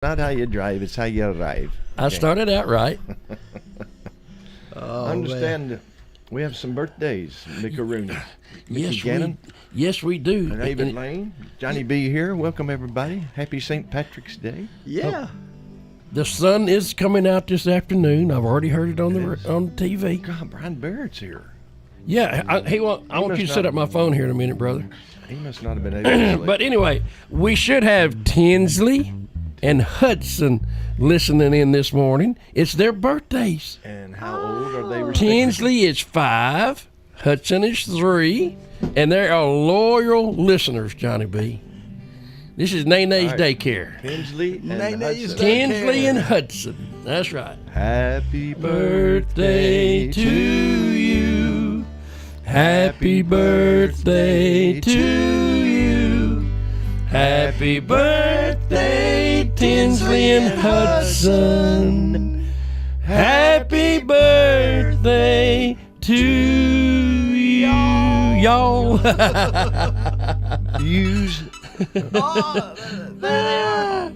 not how you drive, it's how you arrive. I started out right. I understand we have some birthdays. Mickey Rooney. Yes, we do. And David Lane. Johnny B here. Welcome, everybody. Happy St. Patrick's Day. Yeah. The sun is coming out this afternoon. I've already heard it on the TV. God, Brian Barrett's here. Yeah, I want you to set up my phone here in a minute, brother. He must not have been able to sleep. But anyway, we should have Tinsley and Hudson listening in this morning. It's their birthdays. And how old are they respectively? Tinsley is 5, Hudson is 3, and they are loyal listeners, Johnny B. This is Nene's Daycare. Tinsley and Hudson. Tinsley and Hudson. That's right. Happy Birthday to you. Happy birthday to you. Happy birthday, Tinsley and Hudson. Happy birthday to you, y'all. Use. Oh, there they are.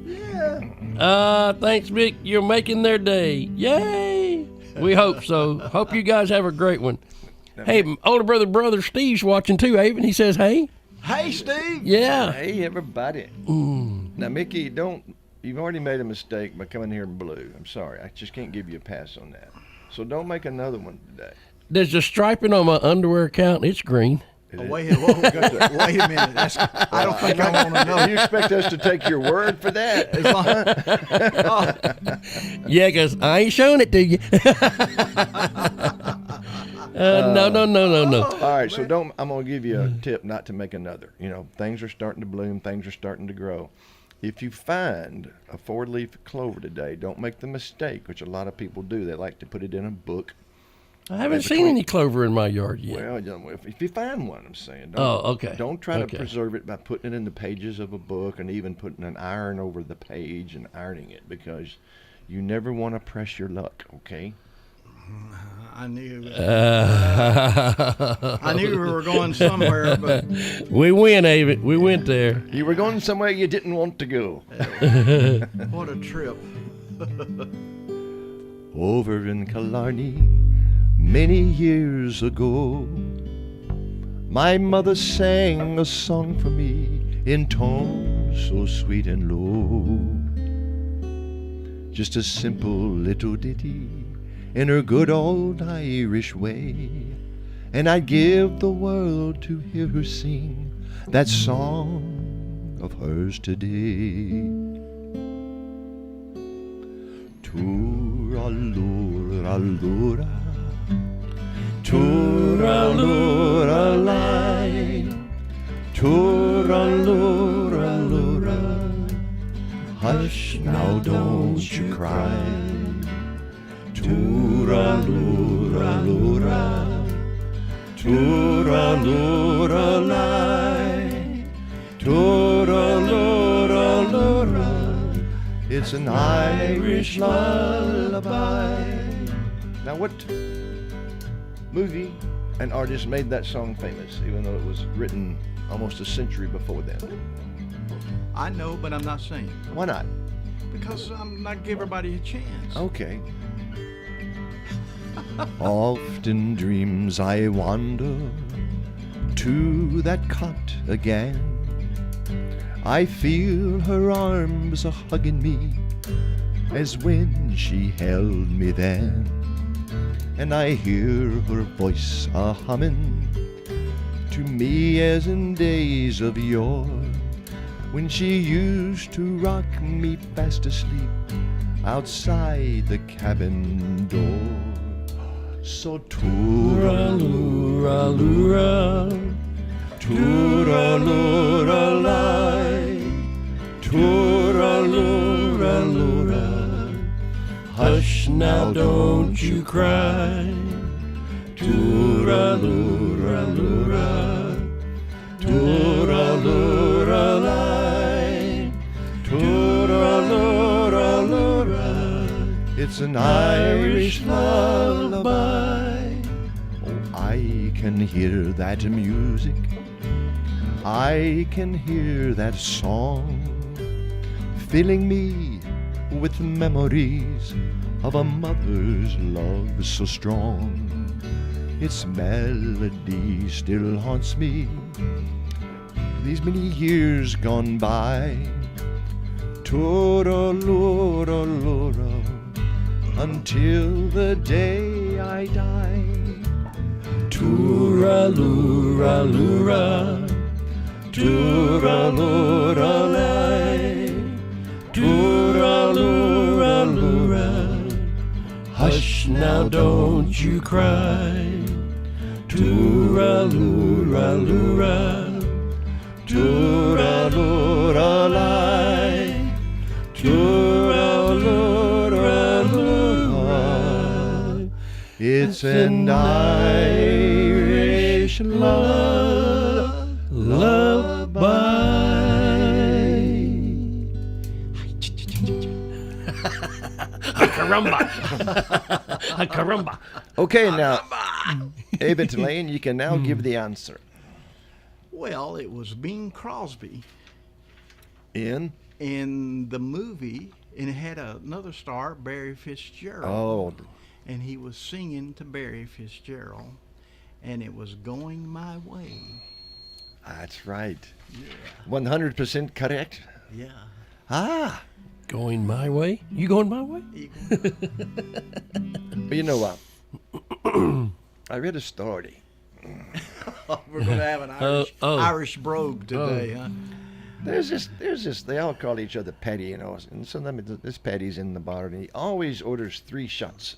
Yeah. Thanks, Mick. You're making their day. Yay. We hope so. Hope you guys have a great one. Hey, older brother Steve's watching too, Avon. He says, hey. Hey, Steve. Yeah. Hey, everybody. Now, Mickey, you've already made a mistake by coming here in blue. I'm sorry. I just can't give you a pass on that. So don't make another one today. There's the striping on my underwear account. It's green. Wait a minute. I don't think I want to know. You expect us to take your word for that? Yeah, because I ain't showing it to you. No. All right, so I'm going to give you a tip not to make another. You know, things are starting to bloom, things are starting to grow. If you find a 4-leaf clover today, don't make the mistake, which a lot of people do. They like to put it in a book. I haven't seen any clover in my yard yet. Well, if you find one, I'm saying. Don't try to preserve it by putting it in the pages of a book and even putting an iron over the page and ironing it, because you never want to press your luck, okay? I knew we were going somewhere, but we went, Avon. We went there. You were going somewhere you didn't want to go. What a trip. Over in Killarney, many years ago, my mother sang a song for me in tones so sweet and low. Just a simple little ditty in her good old Irish way, and I'd give the world to hear her sing that song of hers today. Toora-lora-lora, toora-lora-lai, toora-lora-lora, hush now, don't you cry. Toora-lora-lora, toora-lora-lai, toora-lora-lora, it's an Irish lullaby. Now, what movie and artist made that song famous, even though it was written almost a century before then? I know, but I'm not saying. Why not? Because I'm not give everybody a chance. Okay. Often dreams I wander to that cot again. I feel her arms a-hugging me as when she held me then, and I hear her voice a-humming to me as in days of yore, when she used to rock me fast asleep outside the cabin door. So toora-lora-lora, toora-lora-lai, toora-lora-lora, hush now, don't you cry. Toora-lora-lora, toora-lora-lai, toora-lora-lora, it's an Irish lullaby. Oh, I can hear that music, I can hear that song, filling me with memories of a mother's love so strong. Its melody still haunts me these many years gone by. Tooralooraloora, until the day I die. Tooralooraloora, tooralooralai, tooralooraloora. Hush now, don't you cry. Tooralooraloora, tooralooralai, tooralooraloora. It's an Irish lullaby. Caramba. Caramba. Okay, now, Abe and Lane, you can now give the answer. Well, it was Bing Crosby In? in the movie, and it had another star, Barry Fitzgerald. Oh, And he was singing to Barry Fitzgerald, and it was Going My Way. that's right. Yeah. 100% correct. Yeah. Ah, Going my way? You going my way? but you know what? I read a story. We're going to have an Irish brogue today, huh? There's this, they all call each other Paddy, you know, and so this Paddy's in the bar, and he always orders 3 shots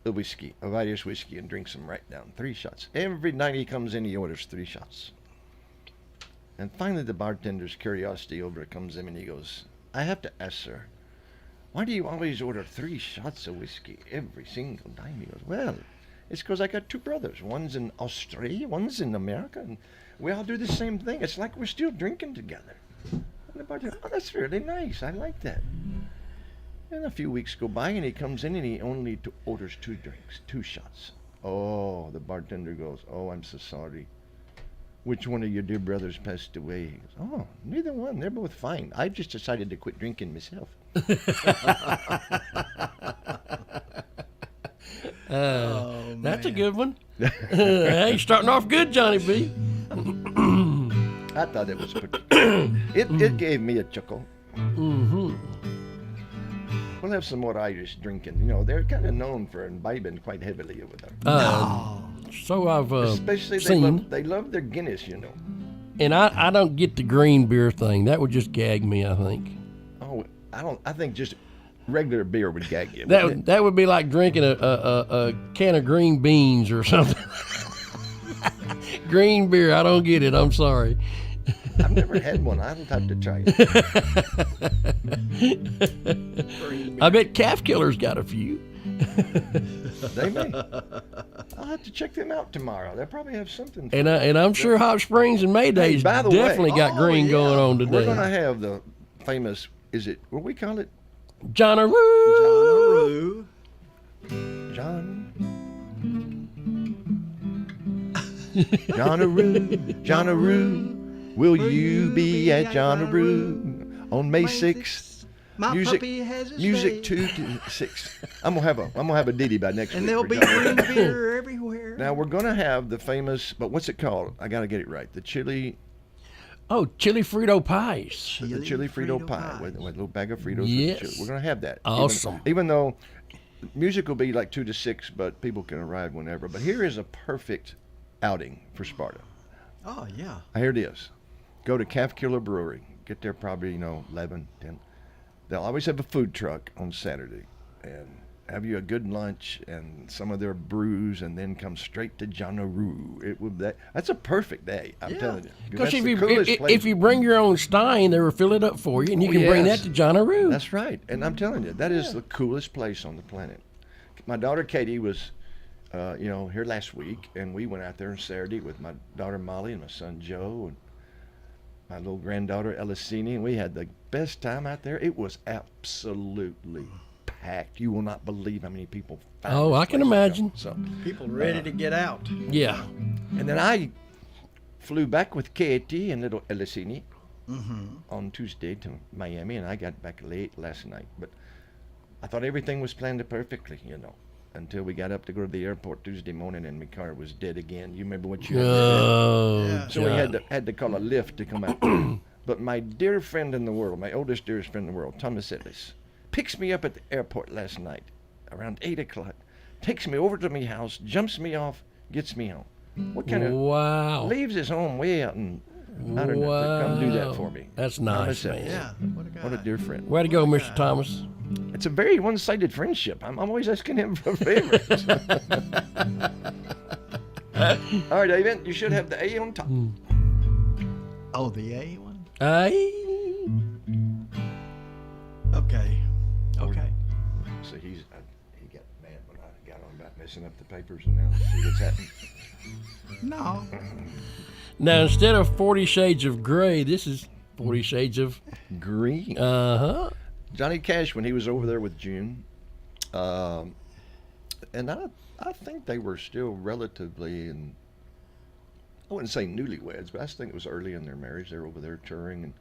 of whiskey, of Irish whiskey, and drinks them right down. 3 shots. Every night he comes in, he orders 3 shots. And finally the bartender's curiosity over comes in, and he goes, I have to ask, sir, why do you always order 3 shots of whiskey every single time? He goes, well, it's because I got 2 brothers. One's in Australia, one's in America, and we all do the same thing. It's like we're still drinking together. And the bartender, oh, that's really nice. I like that. And a few weeks go by, and he comes in, and he only orders 2 drinks, 2 shots. Oh, the bartender goes, oh, I'm so sorry. Which one of your dear brothers passed away? He goes, oh, neither one. They're both fine. I've just decided to quit drinking myself. That's a good one. Hey, starting off good, Johnny B. I thought it was pretty. It gave me a chuckle. Mm-hmm. We'll have some more Irish drinking. You know, they're kind of known for imbibing quite heavily over there. So I've Especially seen. they love their Guinness, you know. And I don't get the green beer thing. That would just gag me, I think. Oh, I think just regular beer would gag you. That would be like drinking a can of green beans or something. Green beer, I don't get it. I'm sorry. I've never had one. I'll have to try it. I bet Calf Killer's got a few. They may. I'll have to check them out tomorrow. They'll probably have something. And I'm sure Hot Springs and Mayday's by the way- definitely got green going on today. We're gonna have the famous. Is it what we call it? John-a-roo. John. John-a-roo. Will you be at John-a-roo on May 6th? My Music, puppy has his music day. 2 to 6. I'm gonna have a ditty by next And week. there'll for be John-a-roo. green beer everywhere. Now we're gonna have the famous, but what's it called? I gotta get it right. The chili Chili Frito pies. the chili Frito pie with a little bag of Fritos. Yes. With the chili. We're gonna have that. Awesome. Even though music will be like 2 to 6, but people can arrive whenever. But here is a perfect outing for Sparta. Oh, yeah. Here it is. Go to Calf Killer Brewery. Get there probably 11, 10. They'll always have a food truck on Saturday, and have you a good lunch and some of their brews, and then come straight to John-a-roo. That's a perfect day. I'm telling you. Because That's the coolest place. if you bring your own stein, they will fill it up for you, and you can bring that yes. to John-a-roo. That's right. And I'm telling you, that is the coolest place on the planet. My daughter Katie was, here last week, and we went out there on Saturday with my daughter Molly and my son Joe and my little granddaughter Elisini, and we had the best time out there. It was absolutely packed. You will not believe how many people found Oh, this I can place to go. imagine. So, People ready to get out. Yeah. and then I flew back with Katie and little Elisini on Tuesday to Miami, and I got back late last night. But I thought everything was planned perfectly, until we got up to go to the airport Tuesday morning and my car was dead again. You remember what you had? Oh, Yeah. So we had to call a lift to come out. But my dear friend in the world, my oldest, dearest friend in the world, Thomas Ellis, picks me up at the airport last night around 8 o'clock, takes me over to my house, jumps me off, gets me home. What kind of wow. leaves his home way out in I don't know to come do that for me. That's nice, Thomas man. Ellis. Yeah, what a guy. What a dear friend. Way to go, Mr. Thomas. It's a very one-sided friendship. I'm always asking him for favors. All right, David, you should have the A on top. Oh, the A one? Aye. Okay. So he got mad when I got on about messing up the papers, and now see what's happening. No. Now, instead of 40 Shades of Gray, this is 40 Shades of... Green. Uh-huh. Johnny Cash, when he was over there with June, and I think they were still relatively, and I wouldn't say newlyweds, but I think it was early in their marriage. They were over there touring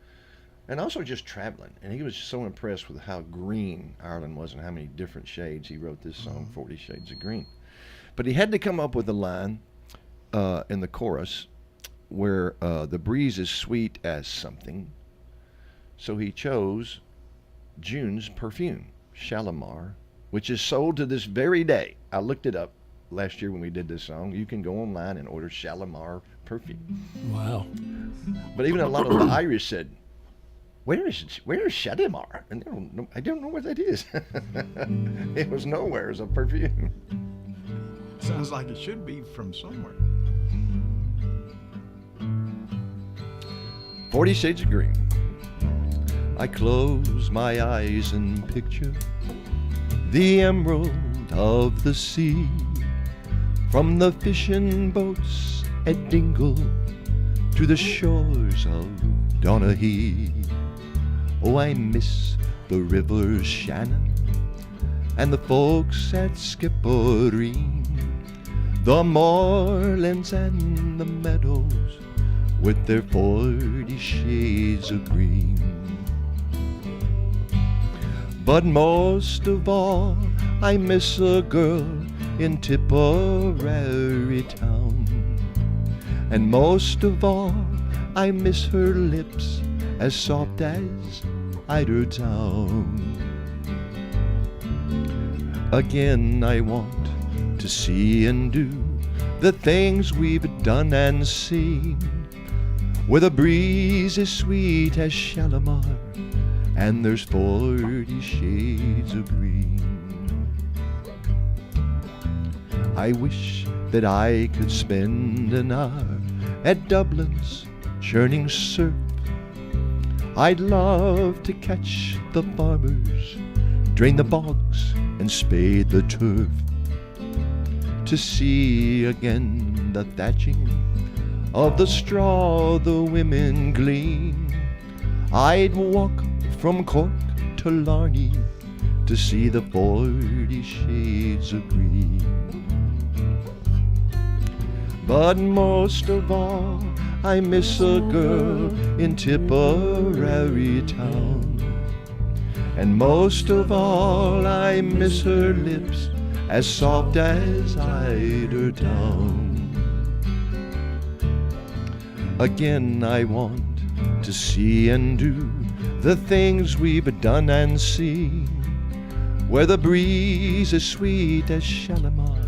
and also just traveling. And he was so impressed with how green Ireland was and how many different shades. He wrote this song, 40 Shades of Green. But he had to come up with a line in the chorus where the breeze is sweet as something. So he chose June's perfume, Shalimar, which is sold to this very day. I looked it up last year when we did this song. You can go online and order Shalimar perfume. Wow. But even a lot of the Irish said, where is Shalimar? And I don't know what that is. It was nowhere as a perfume. Sounds like it should be from somewhere. 40 Shades of Green. I close my eyes and picture the emerald of the sea, from the fishing boats at Dingle to the shores of Donaghy. Oh, I miss the river Shannon and the folks at Skibbereen, the moorlands and the meadows with their 40 shades of green. But most of all, I miss a girl in Tipperary town. And most of all, I miss her lips as soft as Eider Town. Again, I want to see and do the things we've done and seen, where the breeze is sweet as Shalimar and there's 40 shades of green. I wish that I could spend an hour at Dublin's churning surf. I'd love to catch the farmers, drain the bogs and spade the turf, to see again the thatching of the straw the women glean. I'd walk from Cork to Larney to see the 40 shades of green. But most of all, I miss a girl in Tipperary town. And most of all, I miss her lips as soft as Eider Town. Again, I want to see and do the things we've done and seen, where the breeze is sweet as Shalimar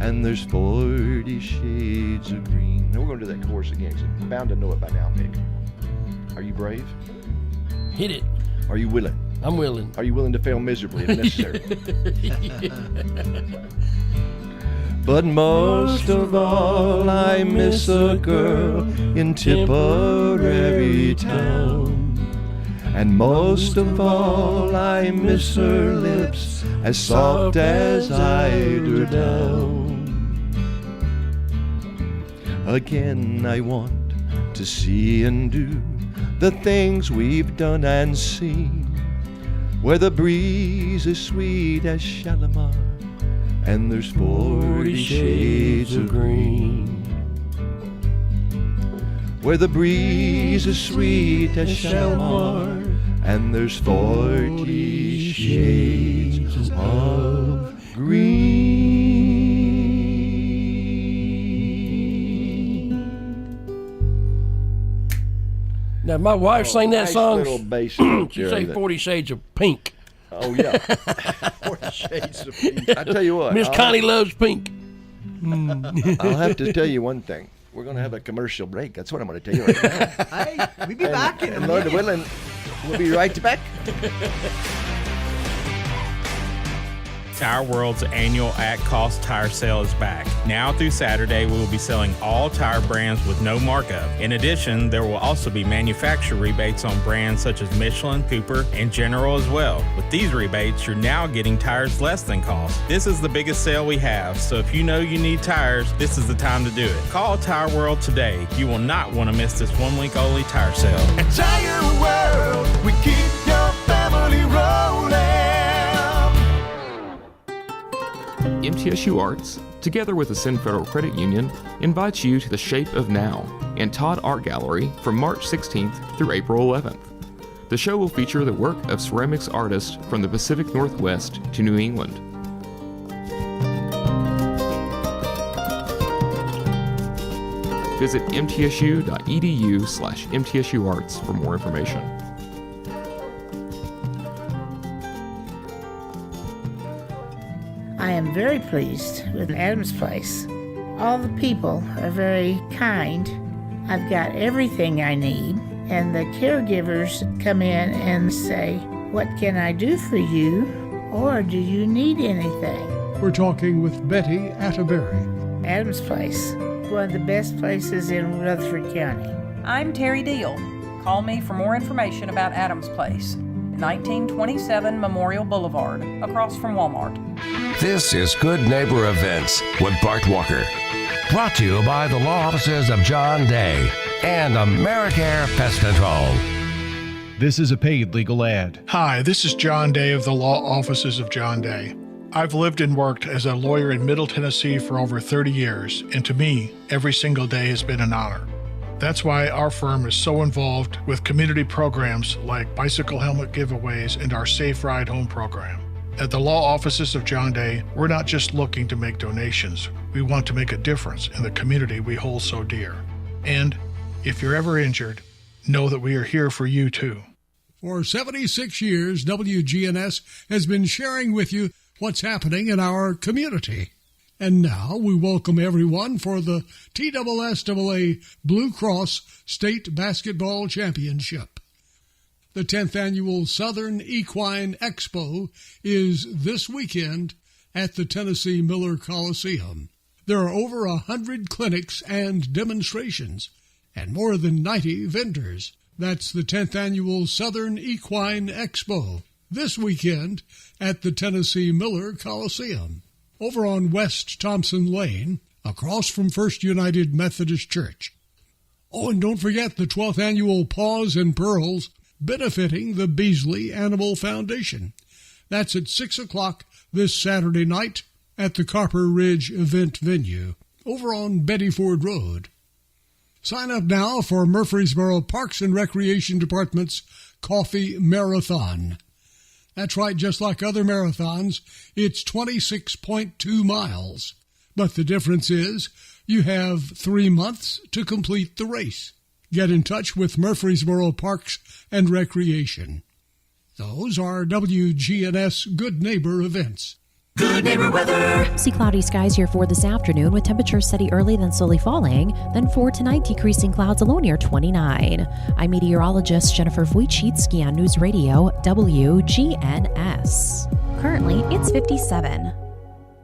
and there's 40 shades of green. Now we're going to do that chorus again. You're bound to know it by now, Mick. Are you brave? Hit it. Are you willing? I'm willing. Are you willing to fail miserably if necessary? But most of all, I miss a girl in Tipperary town. And most of all, I miss her lips as soft as Eider Down. Again, I want to see and do the things we've done and seen, where the breeze is sweet as Shalimar and there's 40 shades of green. Where the breeze is sweet as Shalimar and there's 40 shades of green. Now, my wife sang that Nice song. little bass She there, sang that- 40 Shades of Pink. Oh, yeah. 40 Shades of Pink. I tell you what. Miss Connie loves pink. I'll have to tell you one thing. We're going to have a commercial break. That's what I'm going to tell you right now. Hey, we'll be back in a And Lord minute. willing, we'll be right back. Tire World's annual at-cost tire sale is back. Now through Saturday, we will be selling all tire brands with no markup. In addition, there will also be manufacturer rebates on brands such as Michelin, Cooper, and General as well. With these rebates, you're now getting tires less than cost. This is the biggest sale we have, so if you know you need tires, this is the time to do it. Call Tire World today. You will not want to miss this one-week-only tire sale. At Tire World, we keep your family rolling. MTSU Arts, together with the Sin Federal Credit Union, invites you to the Shape of Now and Todd Art Gallery from March 16th through April 11th. The show will feature the work of ceramics artists from the Pacific Northwest to New England. Visit mtsu.edu/mtsuarts for more information. I am very pleased with Adam's Place. All the people are very kind. I've got everything I need, and the caregivers come in and say, "What can I do for you?" or "Do you need anything?" We're talking with Betty Atterbury. Adam's Place, one of the best places in Rutherford County. I'm Terry Deal. Call me for more information about Adam's Place, 1927 Memorial Boulevard, across from Walmart. This is Good Neighbor Events with Bart Walker. Brought to you by the law offices of John Day and AmeriCare Pest Control. This is a paid legal ad. Hi, this is John Day of the law offices of John Day. I've lived and worked as a lawyer in Middle Tennessee for over 30 years, and to me, every single day has been an honor. That's why our firm is so involved with community programs like bicycle helmet giveaways and our Safe Ride Home program. At the law offices of John Day, we're not just looking to make donations. We want to make a difference in the community we hold so dear. And if you're ever injured, know that we are here for you too. For 76 years, WGNS has been sharing with you what's happening in our community. And now we welcome everyone for the TSSAA Blue Cross State Basketball Championship. The 10th Annual Southern Equine Expo is this weekend at the Tennessee Miller Coliseum. There are over 100 clinics and demonstrations and more than 90 vendors. That's the 10th Annual Southern Equine Expo this weekend at the Tennessee Miller Coliseum, over on West Thompson Lane, across from First United Methodist Church. Oh, and don't forget the 12th Annual Paws and Pearls, benefiting the Beasley Animal Foundation. That's at 6 o'clock this Saturday night at the Carper Ridge Event Venue, over on Betty Ford Road. Sign up now for Murfreesboro Parks and Recreation Department's Coffee Marathon. That's right, just like other marathons, it's 26.2 miles. But the difference is you have 3 months to complete the race. Get in touch with Murfreesboro Parks and Recreation. Those are WGNS Good Neighbor events. Good neighbor weather. See cloudy skies here for this afternoon with temperatures steady early then slowly falling. Then for tonight, decreasing clouds, a low near 29. I'm meteorologist Jennifer Wojcicki on News Radio WGNS. Currently, it's 57.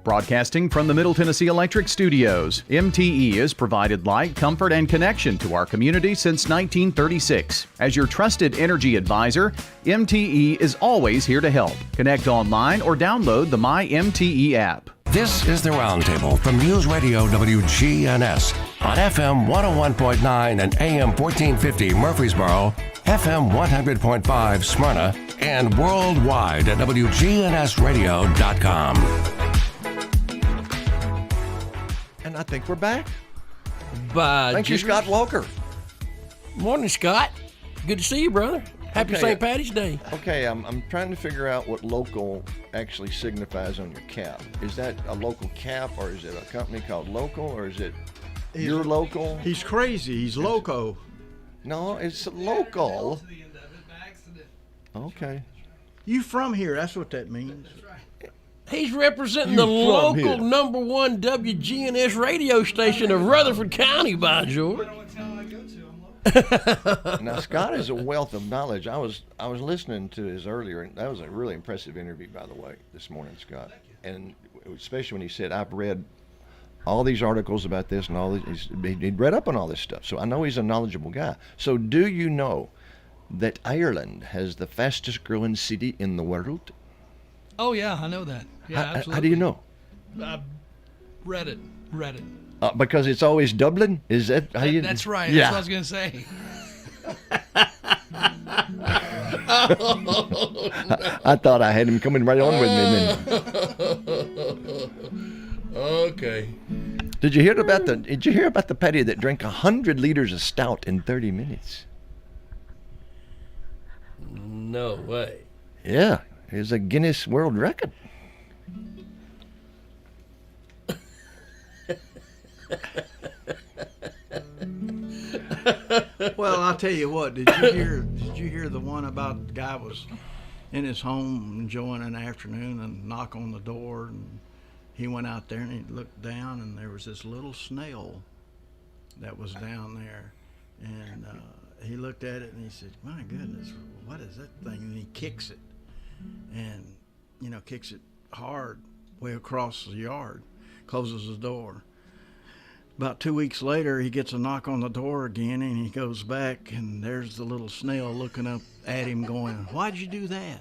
Broadcasting from the Middle Tennessee Electric Studios, MTE has provided light, comfort, and connection to our community since 1936. As your trusted energy advisor, MTE is always here to help. Connect online or download the My MTE app. This is the Roundtable from News Radio WGNS on FM 101.9 and AM 1450 Murfreesboro, FM 100.5 Smyrna, and worldwide at WGNSradio.com. And I think we're back. Bye. Thank you, Scott Walker. Morning, Scott. Good to see you, brother. Happy Okay. St. Patty's Day. Okay, I'm trying to figure out what local actually signifies on your cap. Is that a local cap, or is it a company called Local, or is it your local? He's crazy. He's loco. No, it's local. Okay. You from here? That's what that means. He's representing You the from local here. #1 WGNS radio station of Rutherford County, by George. Now Scott is a wealth of knowledge. I was listening to his earlier, and that was a really impressive interview, by the way, this morning, Scott. And especially when he said, "I've read all these articles about this and all this." He'd read up on all this stuff, so I know he's a knowledgeable guy. So, do you know that Ireland has the fastest growing city in the world? Oh yeah, I know that. Yeah, absolutely. How do you know? Read it. Because it's always Dublin? Is that how you? That's right. Yeah. That's what I was gonna say. I thought I had him coming right on with me. Okay. Did you hear about the Patty that drank 100 liters of stout in 30 minutes? No way. Yeah, it's a Guinness World Record. Well, I'll tell you what. Did you hear the one about the guy was in his home enjoying an afternoon and knock on the door, and he went out there and he looked down and there was this little snail that was down there, and he looked at it and he said, "My goodness, what is that thing?" And he kicks it, and kicks it hard way across the yard, closes the door. About 2 weeks later, he gets a knock on the door again, and he goes back, and there's the little snail looking up at him going, "Why'd you do that?"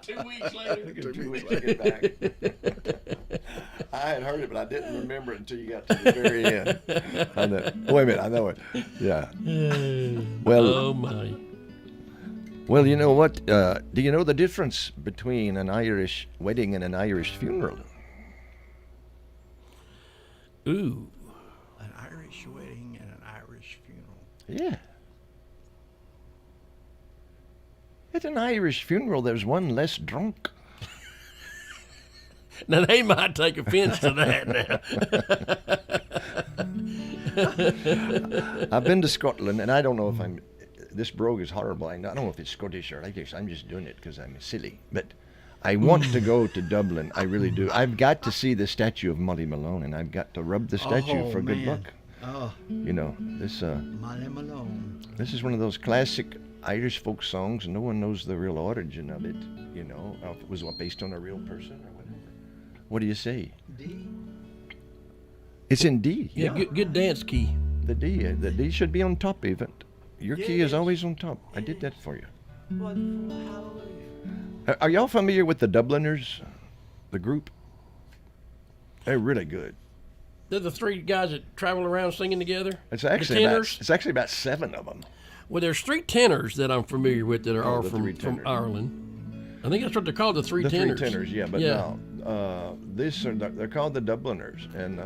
2 weeks later. 2 weeks later back. I had heard it, but I didn't remember it until you got to the very end. Wait a minute, I know it. Yeah. Well, oh my. Well, you know what? Do you know the difference between an Irish wedding and an Irish funeral? Ooh. An Irish wedding and an Irish funeral. Yeah. At an Irish funeral, there's one less drunk. Now, they might take offense to that now. I've been to Scotland, and I don't know if this brogue is horrible. I don't know if it's Scottish or Irish. I'm just doing it because I'm silly. But I want to go to Dublin. I really do. I've got to see the statue of Molly Malone, and I've got to rub the statue for good luck. Oh. Molly Malone. This is one of those classic Irish folk songs, and no one knows the real origin of it. If it was based on a real person or whatever. What do you say? D. It's in D. Yeah, good dance key. The D should be on top even. Your key is always on top. I did that for you. Are y'all familiar with the Dubliners, the group? They're really good. They're the three guys that travel around singing together. It's actually about 7 of them. Well, there's 3 tenors that I'm familiar with that are from Ireland. I think that's what they're called, the three tenors. The 3 tenors, yeah. But no, they're called the Dubliners, and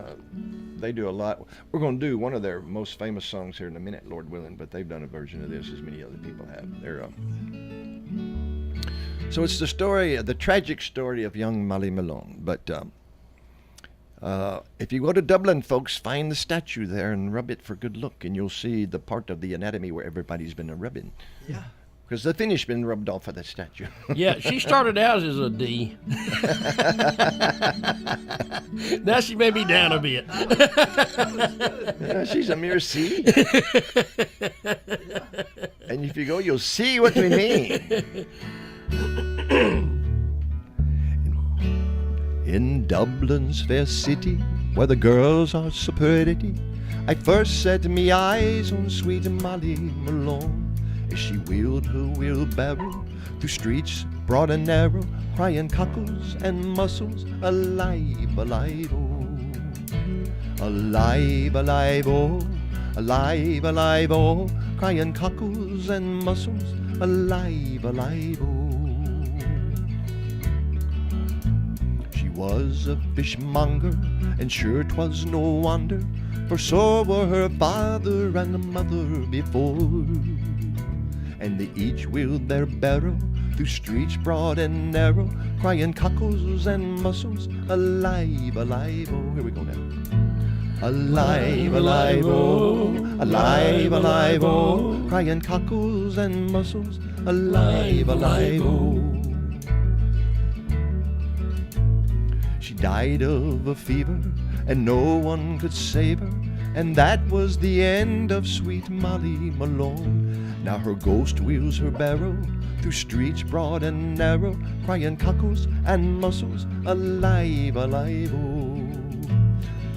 they do a lot. We're going to do one of their most famous songs here in a minute, Lord willing, but they've done a version of this, as many other people have. So it's the tragic story of young Molly Malone. But if you go to Dublin, folks, find the statue there and rub it for good luck, and you'll see the part of the anatomy where everybody's been rubbing. Yeah. Because the finish been rubbed off of the statue. Yeah, she started out as a D. Now she may be down a bit. She's a mere C. And if you go, you'll see what we mean. In Dublin's fair city, where the girls are so pretty, I first set me eyes on sweet Molly Malone. As she wheeled her wheelbarrow through streets broad and narrow, crying cockles and mussels, alive, alive, oh. Alive, alive, oh. Alive, alive, oh. Crying cockles and mussels, alive, alive, oh. She was a fishmonger, and sure 'twas no wonder, for so were her father and mother before. and they each wheeled their barrow through streets broad and narrow, crying cockles and mussels, alive, alive, oh. Here we go now. Alive, alive, oh, alive, alive, oh, crying cockles and mussels, alive, alive, oh. She died of a fever, and no one could save her, and that was the end of sweet Molly Malone. Now her ghost wheels her barrow through streets broad and narrow, crying cockles and mussels, alive, alive, oh.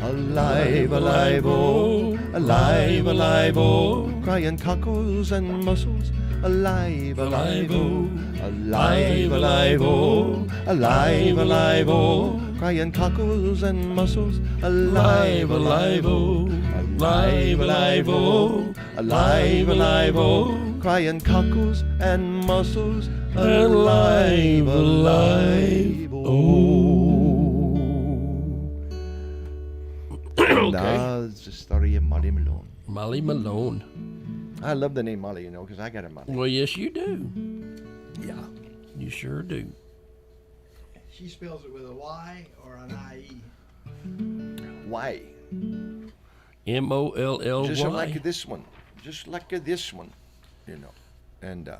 Alive, alive, oh, alive, alive, oh, crying cockles and mussels, alive, alive, oh, alive, alive, oh, alive, alive, oh, crying cockles and mussels, alive, alive, oh, alive, alive, oh, alive, alive, oh, crying cockles and mussels, alive, alive, oh. That's the story of Molly Malone. Molly Malone. I love the name Molly, because I got a Molly. Well, yes, you do. Yeah, you sure do. She spells it with a Y or an I-E. Y. M-O-L-L-Y. Just like this one. Just like this one, And,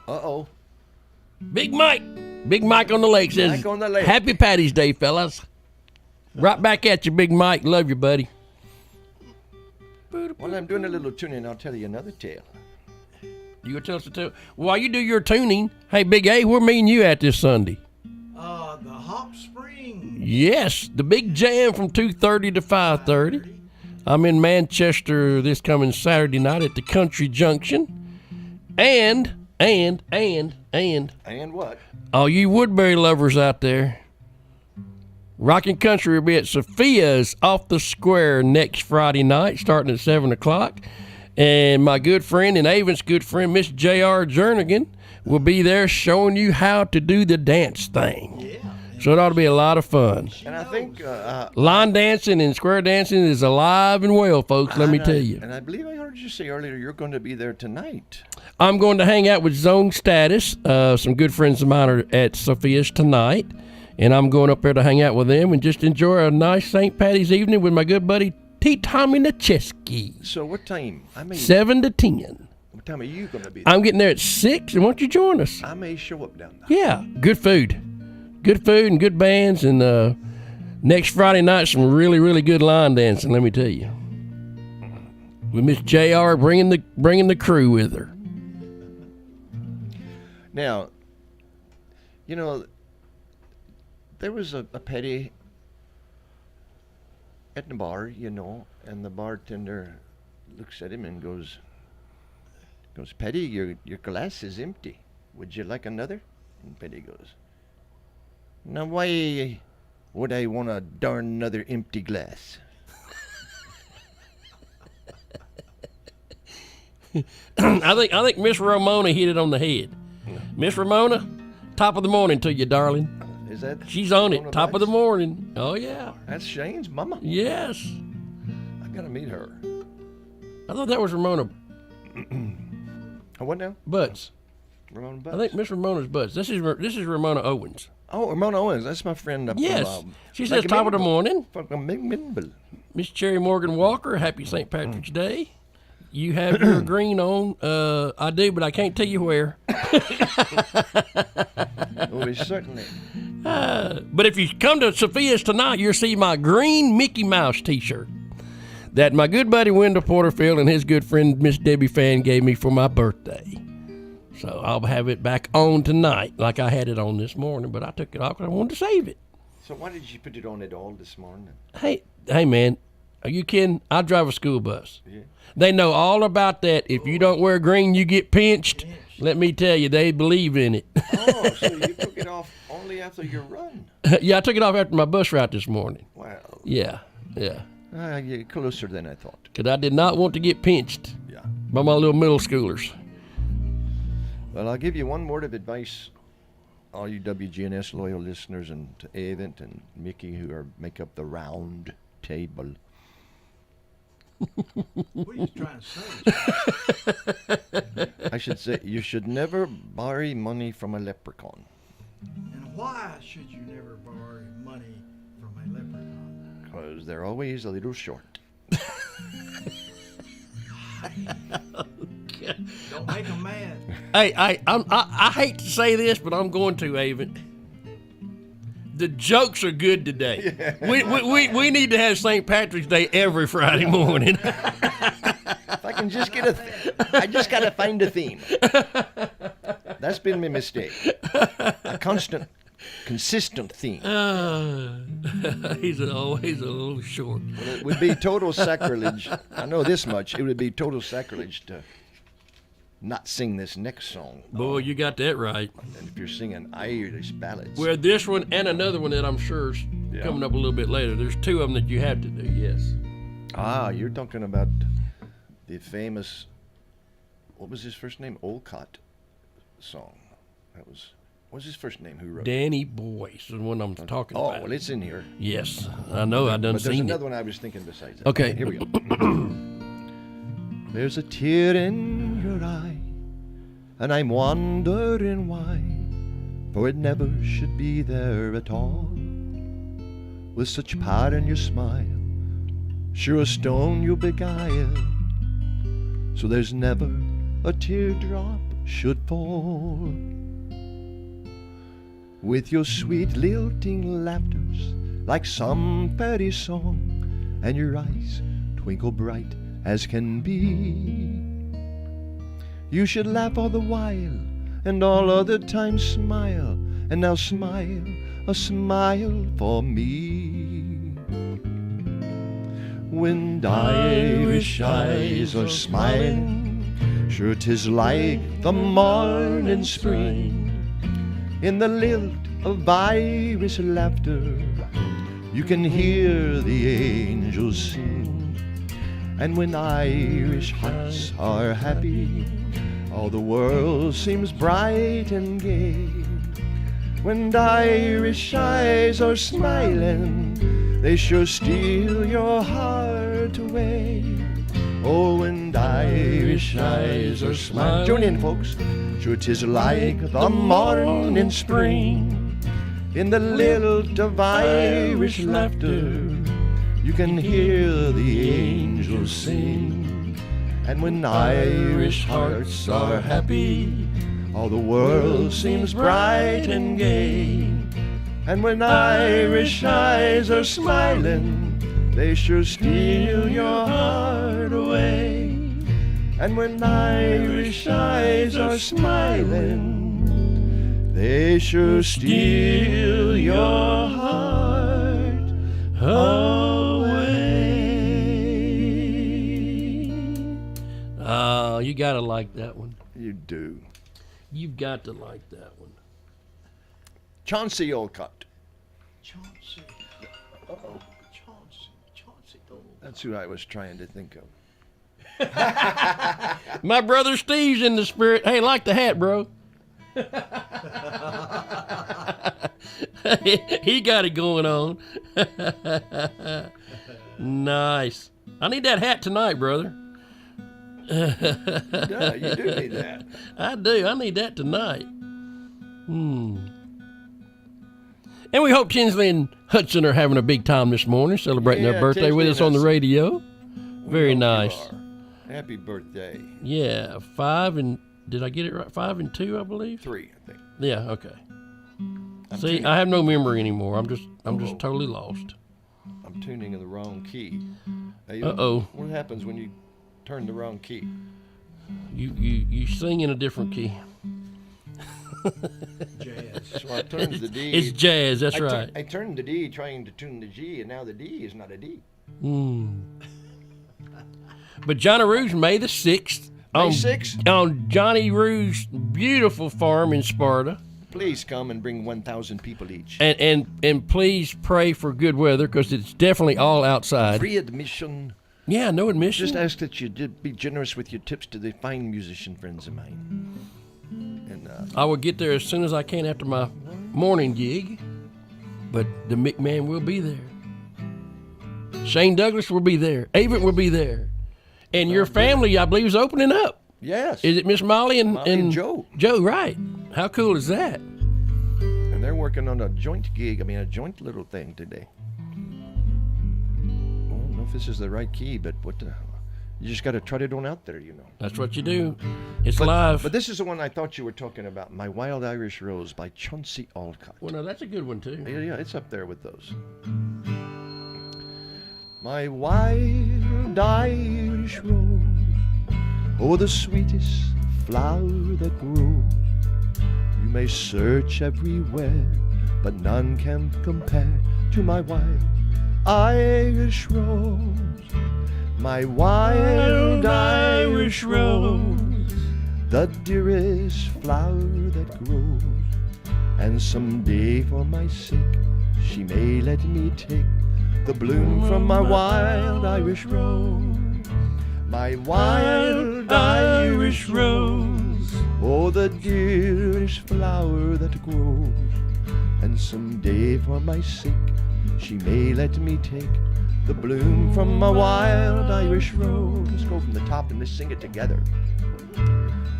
uh-oh. Big Mike on the lake says, Mike on the lake. Happy Patty's Day, fellas. Right back at you, Big Mike. Love you, buddy. While I'm doing a little tuning, I'll tell you another tale. You gonna tell us a tale? While you do your tuning, hey, Big A, where me and you at this Sunday? The Hop Spring. Yes, the big jam from 2:30 to 5:30. I'm in Manchester this coming Saturday night at the Country Junction. And what? All you Woodbury lovers out there, Rockin' Country will be at Sophia's off the square next Friday night, starting at 7 o'clock. And my good friend and Avon's good friend, Miss J.R. Jernigan, will be there showing you how to do the dance thing. Yeah. So it ought to be a lot of fun. And I think line dancing and square dancing is alive and well, folks, let me tell you. And I believe I heard you say earlier you're going to be there tonight. I'm going to hang out with Zone Status. Some good friends of mine are at Sophia's tonight. And I'm going up there to hang out with them and just enjoy a nice St. Patty's evening with my good buddy T. Tommy Nacheski. So what time? 7 to 10. What time are you going to be there? I'm getting there at 6, and why don't you join us? I may show up down there. Yeah, good food. Good food and good bands. And next Friday night, some really, really good line dancing, let me tell you. With Miss J.R. bringing the crew with her. Now, there was a Petty at the bar, and the bartender looks at him and goes, Petty, your glass is empty. Would you like another? And Petty goes, now why would I want a darn another empty glass? I think Miss Ramona hit it on the head. Miss Ramona, top of the morning to you, darling. Is that? She's on it. Top of the morning. Oh yeah. That's Shane's mama. Yes. I gotta meet her. I thought that was Ramona. What now? Butts. Ramona Butts. I think Miss Ramona's Butts. This is Ramona Owens. Oh, Ramona Owens. That's my friend. Yes. She says top of the morning. From Miss Cherry Morgan Walker. Happy St. Patrick's Day. You have your green on. I do, but I can't tell you where. Oh, certainly. But if you come to Sophia's tonight, you'll see my green Mickey Mouse T-shirt that my good buddy Wendell Porterfield and his good friend Miss Debbie Fan gave me for my birthday. So I'll have it back on tonight, like I had it on this morning, but I took it off because I wanted to save it. So why did you put it on at all this morning? Hey, man, are you kidding? I drive a school bus. Yeah. They know all about that. If you don't wear green, you get pinched. Let me tell you, they believe in it. Oh, so you took it off only after your run? Yeah, I took it off after my bus route this morning. Wow. Yeah. You're closer than I thought. Because I did not want to get pinched by my little middle schoolers. Well, I'll give you one word of advice, all you WGNS loyal listeners, and to Avent and Mickey who make up the round table. What are you trying to say? I should say you should never borrow money from a leprechaun. And why should you never borrow money from a leprechaun? Because they're always a little short. Don't make them mad. Hey, I hate to say this, but I'm going to, Avon. The jokes are good today. Yeah. We need to have St. Patrick's Day every Friday morning. If I can just get I just got to find a theme. That's been my mistake. A consistent theme. He's always a little short. Well, it would be total sacrilege. I know this much. It would be total sacrilege to not sing this next song. Boy, you got that right. And if you're singing Irish ballads. Well, this one and another one that I'm sure is coming up a little bit later. There's two of them that you have to do, yes. Ah, you're talking about the famous, what was his first name? Olcott song. What's his first name? Who wrote Danny Boyce is the one I'm talking about. Oh, well, it's in here. Yes, I know. I done but there's seen another it. one I was thinking besides that. Okay. Here we go. There's a tear in your eye, and I'm wondering why, for it never should be there at all. With such power in your smile, sure a stone you beguile, so there's never a teardrop should fall. With your sweet lilting laughters, like some fairy song, and your eyes twinkle bright as can be, you should laugh all the while, and all other times smile, and now smile, a smile for me. When Irish eyes are smiling, sure 'tis like the morning spring. In the lilt of Irish laughter, you can hear the angels sing. And when Irish hearts are happy, all the world seems bright and gay. When Irish eyes are smiling, they sure steal your heart away. Oh, when Irish eyes are smiling. Join in, folks. Sure 'tis like the morning spring. In the lilt of Irish laughter, you can hear the angels sing. And when Irish hearts are happy, all the world seems bright and gay. And when Irish eyes are smiling, they sure steal your heart away. And when Irish eyes are smiling, they sure steal your heart away. Oh, you gotta like that one. You do. You've got to like that one. Chauncey Olcott. Chauncey. Uh-oh. Chauncey. That's who I was trying to think of. My brother Steve's in the spirit. Hey, like the hat, bro. He got it going on. Nice. I need that hat tonight, brother. Yeah, you do need that. I do. I need that tonight. And we hope Tinsley and Hudson are having a big time this morning, celebrating their birthday Tinsley with us on the radio. Very nice. Happy birthday. Yeah, 5 and did I get it right? 5 and 2, I believe. 3, I think. Yeah. Okay. See, I have no memory anymore. I'm just totally lost. I'm tuning in the wrong key. Uh-oh. What happens when you turn the wrong key? You sing in a different key. Jazz. So I turned the D. It's jazz. That's right. I turned the D trying to tune the G, and now the D is not a D. But Johnny Roo's May the 6th. May 6th? On Johnny Roo's beautiful farm in Sparta. Please come and bring 1,000 people each. And please pray for good weather, because it's definitely all outside. Free admission. Yeah, no admission. Just ask that you be generous with your tips to the fine musician friends of mine. And I will get there as soon as I can after my morning gig, but the McMahon will be there. Shane Douglas will be there. Avett will be there. And your family, I believe, is opening up. Yes. Is it Miss Molly and Joe? Joe, right. How cool is that? And they're working on a joint gig. I mean, a joint little thing today. I don't know if this is the right key, but you just got to trot it on out there, you know. That's what you do. It's live. But this is the one I thought you were talking about, My Wild Irish Rose by Chauncey Alcott. Well, no, that's a good one, too. Yeah, it's up there with those. My wild Irish rose, oh, the sweetest flower that grows. You may search everywhere, but none can compare to my wild Irish rose. My wild Irish rose, the dearest flower that grows. And someday for my sake, she may let me take the bloom from my wild Irish rose. My wild Irish rose, oh, the dearest flower that grows. And someday for my sake, she may let me take the bloom from my wild Irish rose. Let's go from the top and let's sing it together.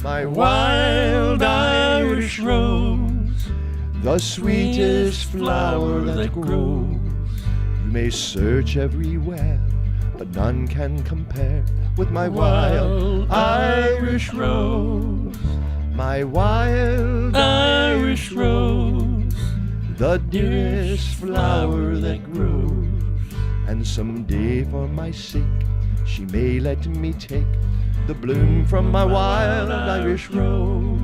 My wild Irish rose, the sweetest flower that grows. You may search everywhere, but none can compare with my wild Irish rose. My wild Irish rose, the dearest flower that grows. And someday for my sake, she may let me take the bloom from my wild Irish rose.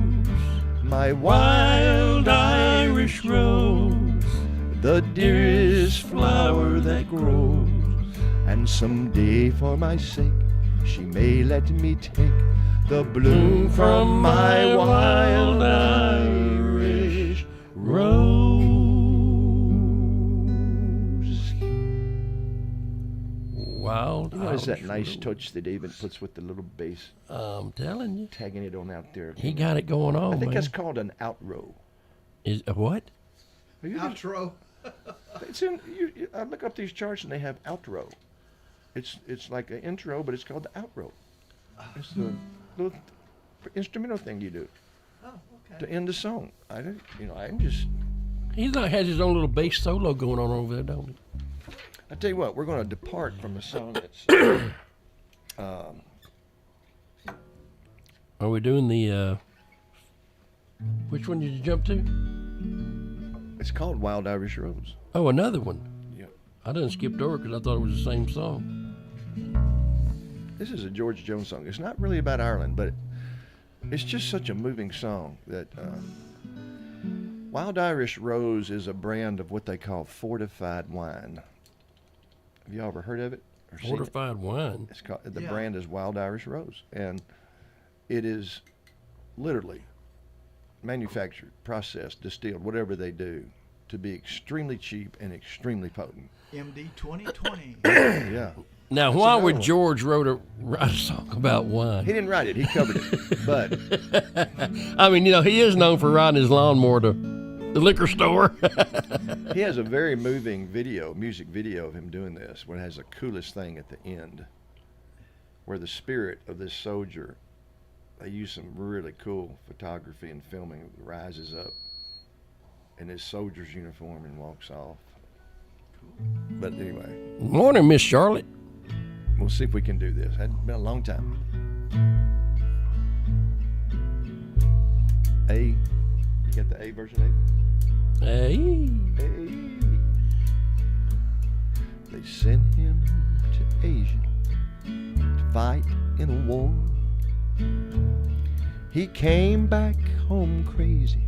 My wild Irish rose, the dearest flower that grows. And someday for my sake, she may let me take the bloom from my wild Irish rose. Wild What is that Irish nice rose. touch that David puts with the little bass? I'm telling you. Tagging it on out there. He got it going on, I think man. that's called an outrow. Is a what? Outro. It's in. I look up these charts and they have outro. It's like an intro, but it's called the outrow. It's the little instrumental thing you do to end the song. I'm just. He has his own little bass solo going on over there, don't he? I tell you what, we're going to depart from a song that's. Are we doing the? Which one did you jump to? It's called Wild Irish Rose. Oh, another one. Yeah. I done skipped over because I thought it was the same song. This is a George Jones song. It's not really about Ireland, but it's just such a moving song that Wild Irish Rose is a brand of what they call fortified wine. Have you ever heard of it? Or seen it? Fortified wine. It's called, the brand is Wild Irish Rose, and it is literally manufactured, processed, distilled, whatever they do, to be extremely cheap and extremely potent. MD 2020. Yeah. Now, That's why another would one. George write a song about wine? He didn't write it. He covered it. But I mean, he is known for riding his lawnmower to the liquor store. he has a very moving music video of him doing this, where it has the coolest thing at the end, where the spirit of this soldier, they use some really cool photography and filming, rises up in his soldier's uniform and walks off. But anyway. Morning, Miss Charlotte. We'll see if we can do this. It's been a long time. A. You got the A version A? Hey. They sent him to Asia to fight in a war. He came back home crazy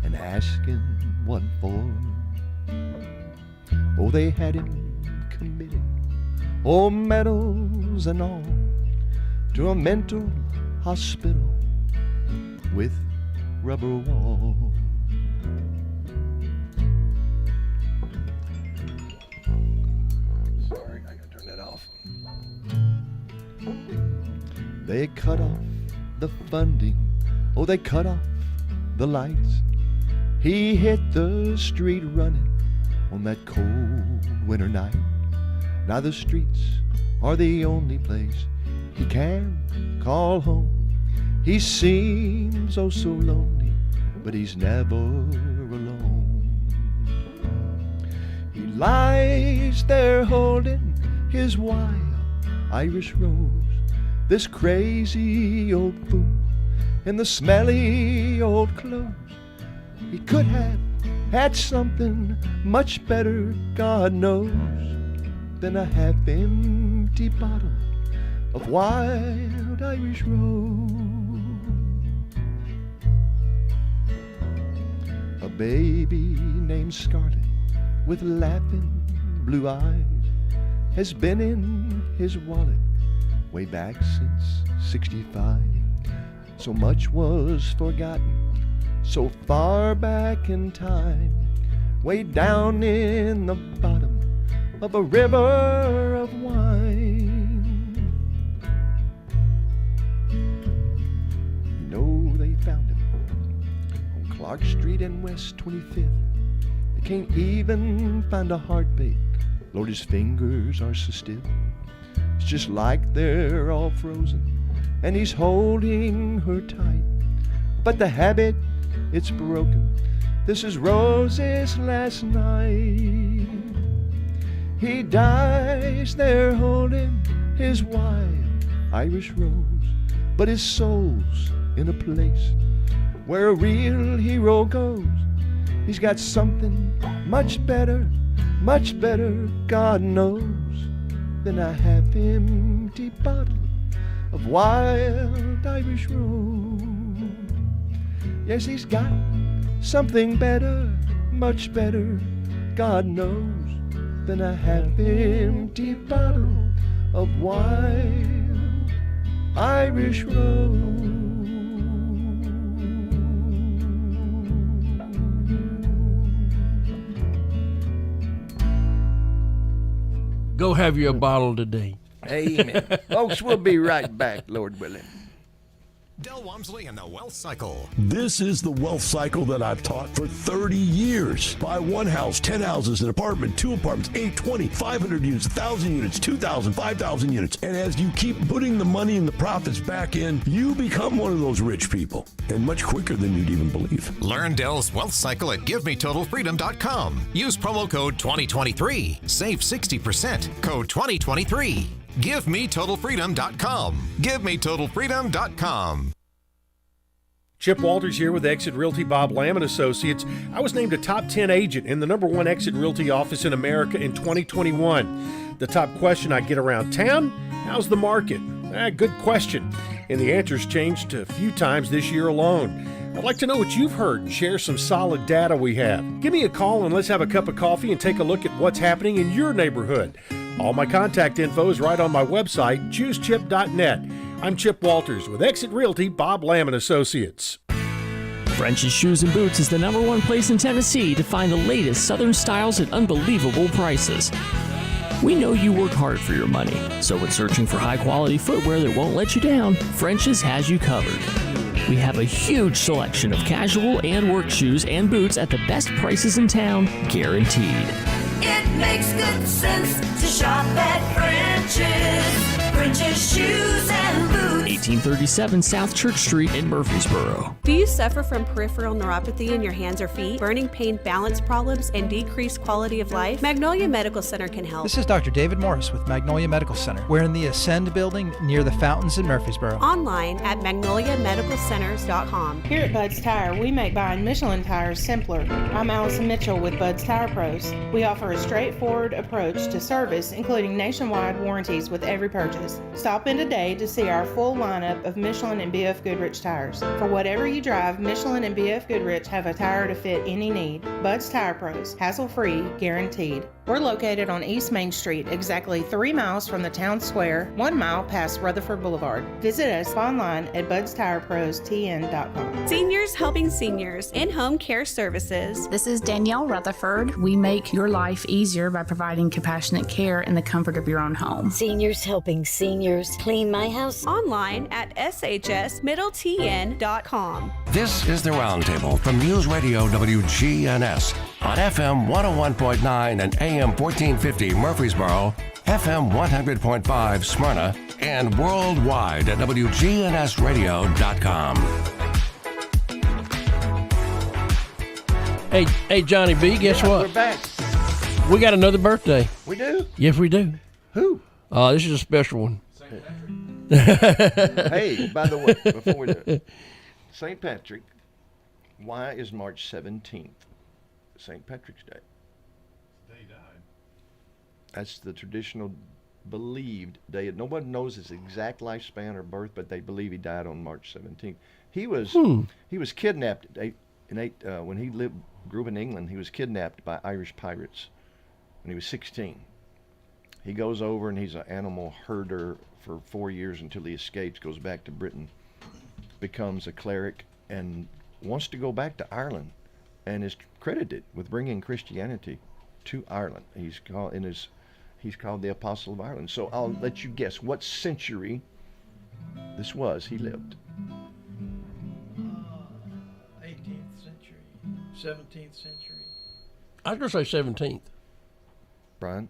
and asking what for. Oh, they had him committed, oh, medals and all, to a mental hospital with rubber walls. Sorry, I gotta turn that off. They cut off the funding, oh, they cut off the lights. He hit the street running on that cold winter night. Now the streets are the only place he can call home. He seems oh so lonely, but he's never alone. He lies there holding his wild Irish rose, this crazy old fool in the smelly old clothes. He could have had something much better, God knows, than a half-empty bottle of wild Irish rose. A baby named Scarlet with laughing blue eyes has been in his wallet way back since '65. So much was forgotten so far back in time, way down in the bottom of a river of wine. You know they found him on Clark Street and West 25th. They can't even find a heartbeat. Lord, his fingers are so stiff. It's just like they're all frozen, and he's holding her tight. But the habit, it's broken. This is Rose's last night. He dies there holding his wild Irish rose, but his soul's in a place where a real hero goes. He's got something much better, God knows, than a half-empty bottle of wild Irish rose. Yes, he's got something better, much better, God knows, than a half-empty bottle of wild Irish rose. Go have you a bottle today. Amen. Folks, we'll be right back, Lord willing. Del Walmsley and the Wealth Cycle. This is the wealth cycle that I've taught for 30 years. Buy one house, 10 houses, an apartment, 2 apartments, 8, 20, 500 units, 1,000 units, 2,000, 5,000 units. And as you keep putting the money and the profits back in, you become one of those rich people. And much quicker than you'd even believe. Learn Del's Wealth Cycle at GiveMeTotalFreedom.com. Use promo code 2023. Save 60%. Code 2023. GiveMeTotalFreedom.com. GiveMeTotalFreedom.com. Chip Walters here with Exit Realty Bob Lamb & Associates. I was named a top 10 agent in the #1 Exit Realty office in America in 2021. The top question I get around town, how's the market? Good question. And the answer's changed a few times this year alone. I'd like to know what you've heard and share some solid data we have. Give me a call and let's have a cup of coffee and take a look at what's happening in your neighborhood. All my contact info is right on my website, choosechip.net. I'm Chip Walters with Exit Realty Bob Lamb & Associates. French's Shoes and Boots is the #1 place in Tennessee to find the latest Southern styles at unbelievable prices. We know you work hard for your money, so when searching for high-quality footwear that won't let you down, French's has you covered. We have a huge selection of casual and work shoes and boots at the best prices in town, guaranteed. It makes good sense to shop at French's. French's Shoes and Boots. 1837 South Church Street in Murfreesboro. Do you suffer from peripheral neuropathy in your hands or feet, burning pain, balance problems, and decreased quality of life? Magnolia Medical Center can help. This is Dr. David Morris with Magnolia Medical Center. We're in the Ascend building near the fountains in Murfreesboro. Online at magnoliamedicalcenters.com. Here at Bud's Tire, we make buying Michelin tires simpler. I'm Allison Mitchell with Bud's Tire Pros. We offer a straightforward approach to service, including nationwide warranties with every purchase. Stop in today to see our full lineup of Michelin and BF Goodrich tires. For whatever you drive, Michelin and BF Goodrich have a tire to fit any need. Bud's Tire Pros, hassle-free, guaranteed. We're located on East Main Street, exactly 3 miles from the town square, 1 mile past Rutherford Boulevard. Visit us online at budstirepros.tn.com. Seniors helping seniors. In-home care services. This is Danielle Rutherford. We make your life easier by providing compassionate care in the comfort of your own home. Seniors helping seniors. Clean my house. Online at shsmiddletn.com. This is the Roundtable from News Radio WGNS on FM 101.9 and AM 1450 Murfreesboro, FM 100.5 Smyrna, and worldwide at WGNSradio.com. Hey, Johnny B, guess what? We're back. We got another birthday. We do? Yes, we do. Who? This is a special one. Hey, by the way, before we do it, St. Patrick, why is March 17th St. Patrick's Day? He died. That's the traditional believed day. Nobody knows his exact lifespan or birth, but they believe he died on March 17th. He was kidnapped when he grew up in England. He was kidnapped by Irish pirates when he was 16. He goes over and he's an animal herder for 4 years until he escapes, goes back to Britain, becomes a cleric, and wants to go back to Ireland, and is credited with bringing Christianity to Ireland. He's called the Apostle of Ireland. So I'll let you guess what century this was he lived. 18th century, 17th century. I was going to say 17th. Brian?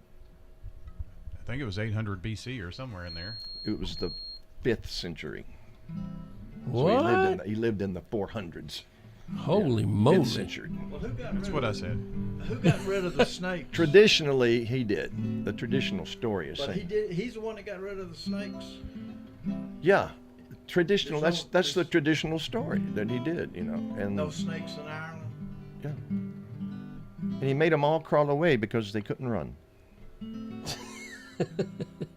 I think it was 800 BC or somewhere in there. It was the 5th century. What? So he lived in the 400s. Holy moly. 5th century. Well, That's what I said. Who got rid of the snakes? Traditionally, he did. The traditional story is But saying. he's the one that got rid of the snakes. Yeah. Traditional, that's the traditional story that he did, And No snakes in Ireland. Yeah. And he made them all crawl away because they couldn't run.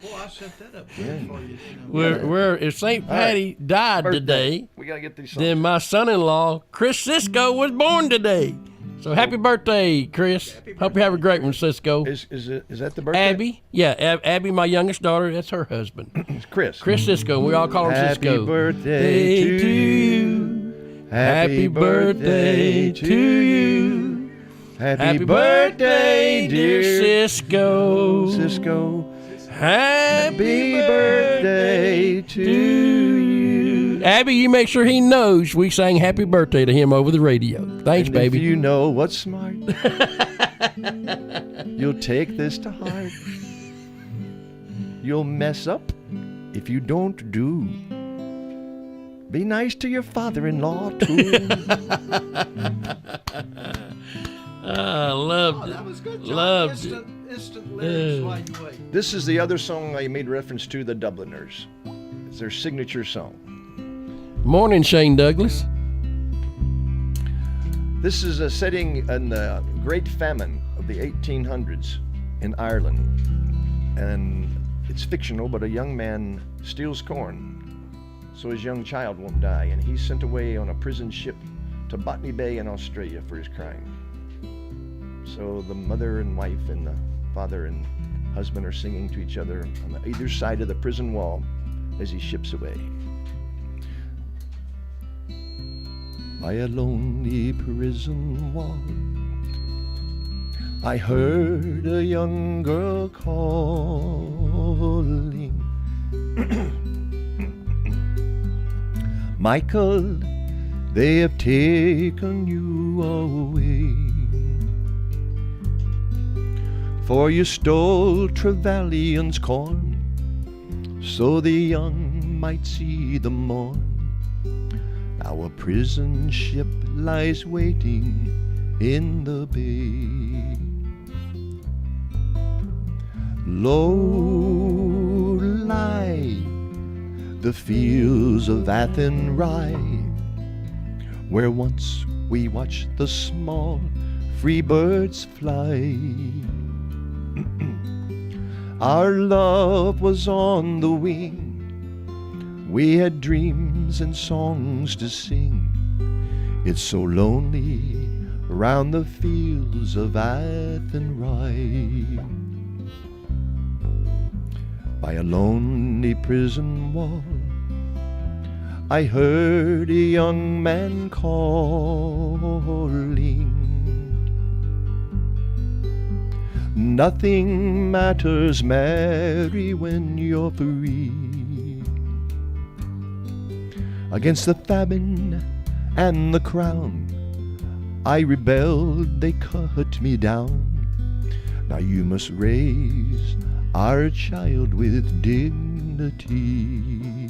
Well, I set that up for you. Where if St. Patty died today, we gotta get these. Then my son-in-law Chris Cisco was born today. So happy birthday, Chris! Hope you have a great one, Cisco. Is that the birthday? Abby? Yeah, Abby, my youngest daughter. That's her husband. It's Chris. Chris Cisco. We all call him Cisco. Happy birthday to you. Happy birthday to you. Happy birthday, dear Cisco. Cisco. Happy birthday to you. Abby, you make sure he knows we sang happy birthday to him over the radio. Thanks, And baby. If you know what's smart, you'll take this to heart. You'll mess up if you don't do. Be nice to your father-in-law, too. I loved it. That was good, John. Loved Instant lyrics while you wait. This is the other song I made reference to, the Dubliners. It's their signature song. Morning, Shane Douglas. This is a setting in the Great Famine of the 1800s in Ireland. And it's fictional, but a young man steals corn so his young child won't die. And he's sent away on a prison ship to Botany Bay in Australia for his crime. So the mother and wife and the father and husband are singing to each other on either side of the prison wall as he ships away. By a lonely prison wall, I heard a young girl calling. Michael, they have taken you away, for you stole Trevelyan's corn, so the young might see the morn. Now a prison ship lies waiting in the bay. Low lie the fields of Athenry, where once we watched the small free birds fly. Our love was on the wing, we had dreams and songs to sing. It's so lonely round the fields of Athenry. By a lonely prison wall, I heard a young man calling. Nothing matters, Mary, when you're free. Against the famine and the crown, I rebelled, they cut me down. Now you must raise our child with dignity.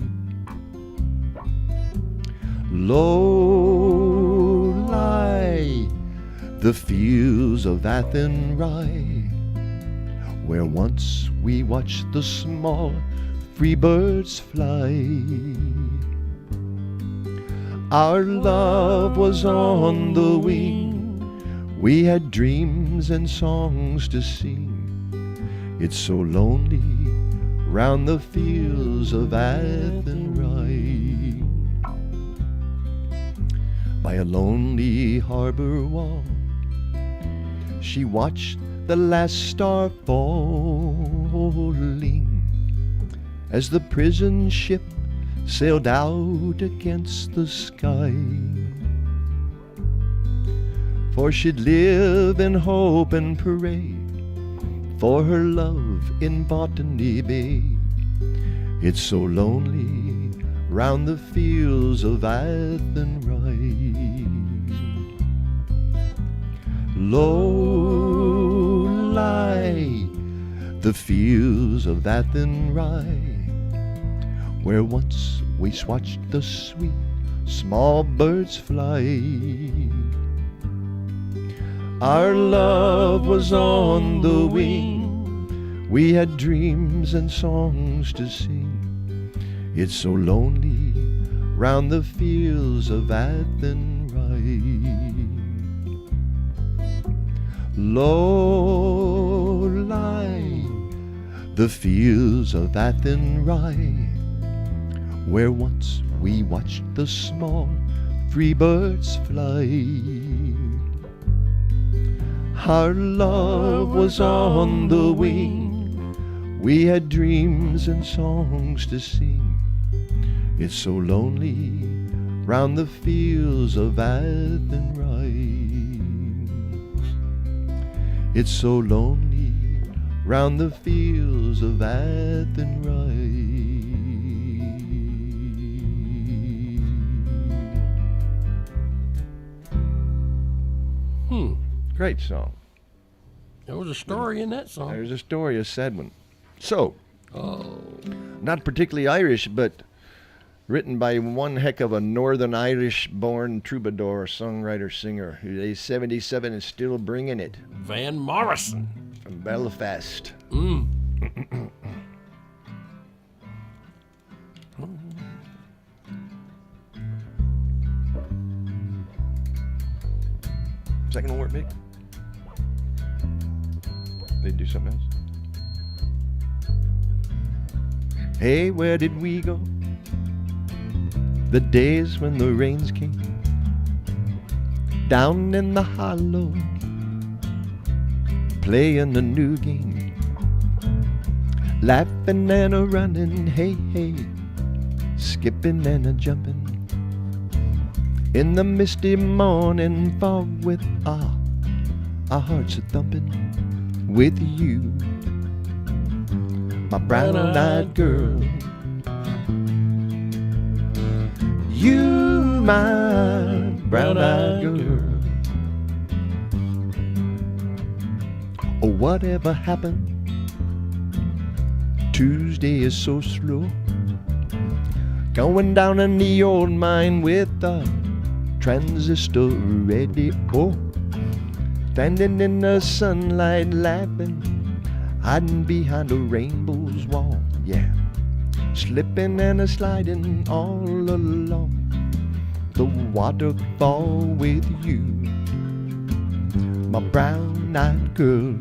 Low lie the fields of Athenry, where once we watched the small free birds fly. Our love was on the wing, we had dreams and songs to sing. It's so lonely round the fields of Athenry. By a lonely harbor wall, she watched the last star falling as the prison ship sailed out against the sky. For she'd live in hope and pray for her love in Botany Bay. It's so lonely round the fields of Athenry. Low lie the fields of Athenry, where once we watched the sweet small birds fly. Our love was on the wing, we had dreams and songs to sing. It's so lonely round the fields of Athenry. Low lie the fields of Athenry, where once we watched the small free birds fly. Our love was on the wing, we had dreams and songs to sing. It's so lonely round the fields of Athenry. It's so lonely round the fields of Athenry. Great song. There was a story in that song. There's a story, a sad one. So, not particularly Irish, but written by one heck of a Northern Irish-born troubadour, songwriter, singer, who's 77 and still bringing it. Van Morrison. From Belfast. Second one work, Mick? They do something else? Hey, where did we go? The days when the rains came down in the hollow, playing a new game, laughing and a running, hey, hey, skipping and a jumping in the misty morning fog with our hearts a thumping with you, my brown-eyed girl. You, my brown-eyed girl. Oh, whatever happened? Tuesday is so slow. Going down in the old mine with a transistor radio. Standing in the sunlight laughing, hiding behind a rainbow's wall, yeah. Slipping and a sliding all along the waterfall with you, my brown-eyed girl.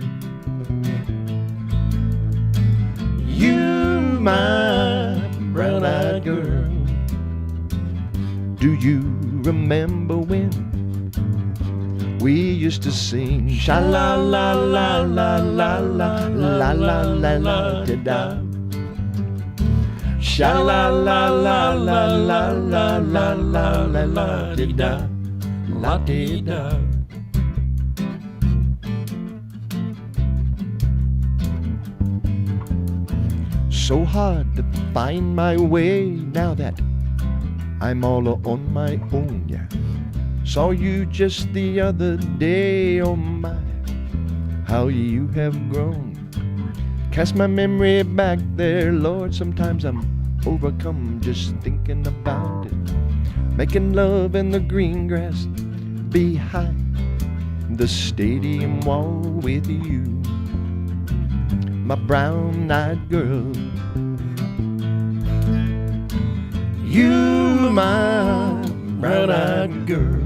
You, my brown-eyed girl. Do you remember when we used to sing sha-la-la-la-la-la-la-la-la-la-la-la-da-da? Sha-la-la-la-la-la-la-la-la-la-da-da, la-dee-da. So hard to find my way now that I'm all on my own, yeah. Saw you just the other day, oh my, how you have grown. Cast my memory back there, Lord. Sometimes I'm overcome just thinking about it. Making love in the green grass behind the stadium wall with you, my brown-eyed girl. You, my brown-eyed girl.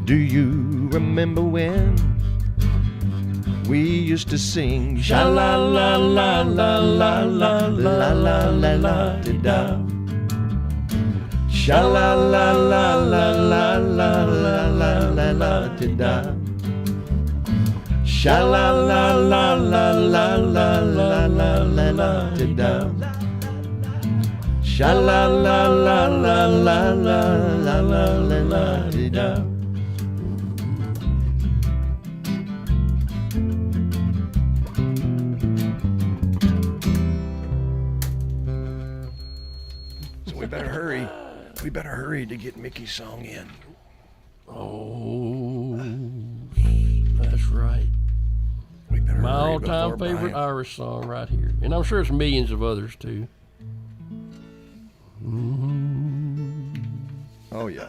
Do you remember when we used to sing sha-la-la-la-la-la-la-la-la-la-la-la-da? Sha-la-la-la-la-la-la-la-la-la-la-da. Sha-la-la-la-la-la-la-la-la-la-la-da. Sha-la-la-la-la-la-la-la-la-la-da. So we better hurry. We better hurry to get Mickey's song in. Oh, that's right. We better My hurry all-time before favorite Brian- Irish song right here. And I'm sure it's millions of others, too. Oh, yeah.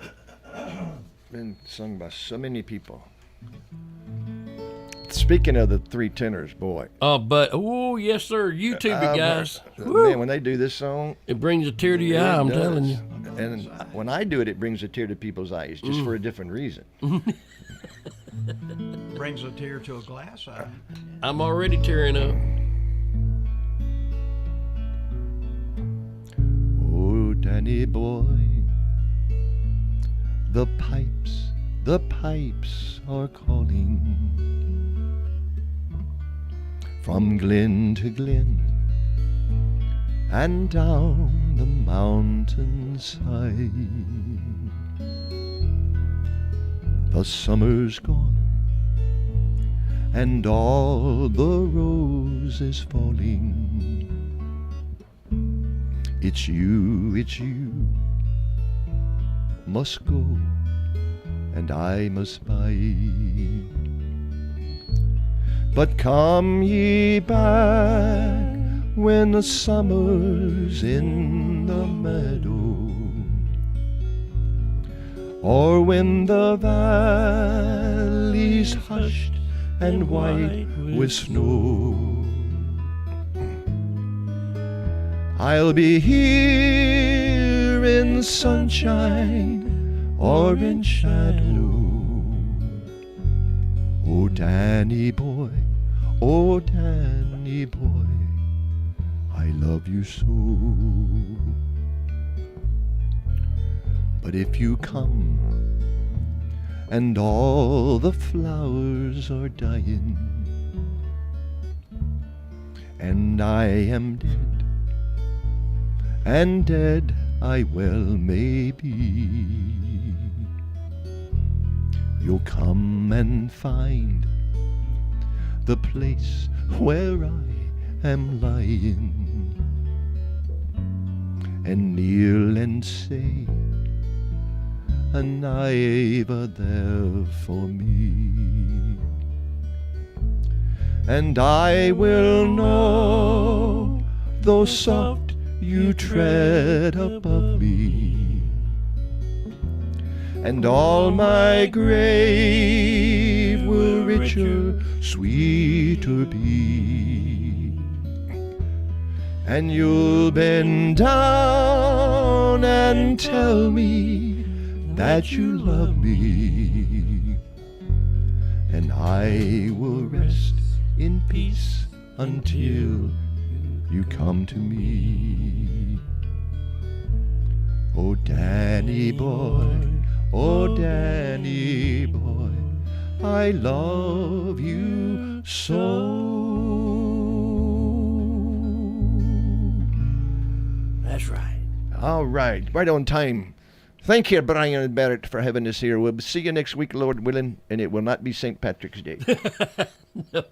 Been sung by so many people. Speaking of the three tenors, boy. Oh, yes, sir. YouTube it, guys. Man, when they do this song, it brings a tear to your eye, I'm telling you. And when I do it, it brings a tear to people's eyes, just for a different reason. Brings a tear to a glass eye. I'm already tearing up. Oh, Danny boy, the pipes are calling from glen to glen and down the mountainside. The summer's gone and all the roses falling. It's you must go and I must bide. But come ye back when the summer's in the meadow, or when the valley's hushed and white with snow. I'll be here in sunshine or in shadow. Oh, Danny boy, oh, Danny boy, I love you so. But if you come and all the flowers are dying and I am dead, and dead I well may be, you'll come and find the place where I am lying and kneel and say, Anaiva there for me, and I will know, though soft you tread above me, and all my grave will richer, sweeter be, and you'll bend down and tell me that you love me, and I will rest in peace until you come to me. Oh, Danny boy, oh, Danny boy, I love you so. That's right. All right, right on time. Thank you, Brian Barrett, for having us here. We'll see you next week, Lord willing, and it will not be St. Patrick's Day. No.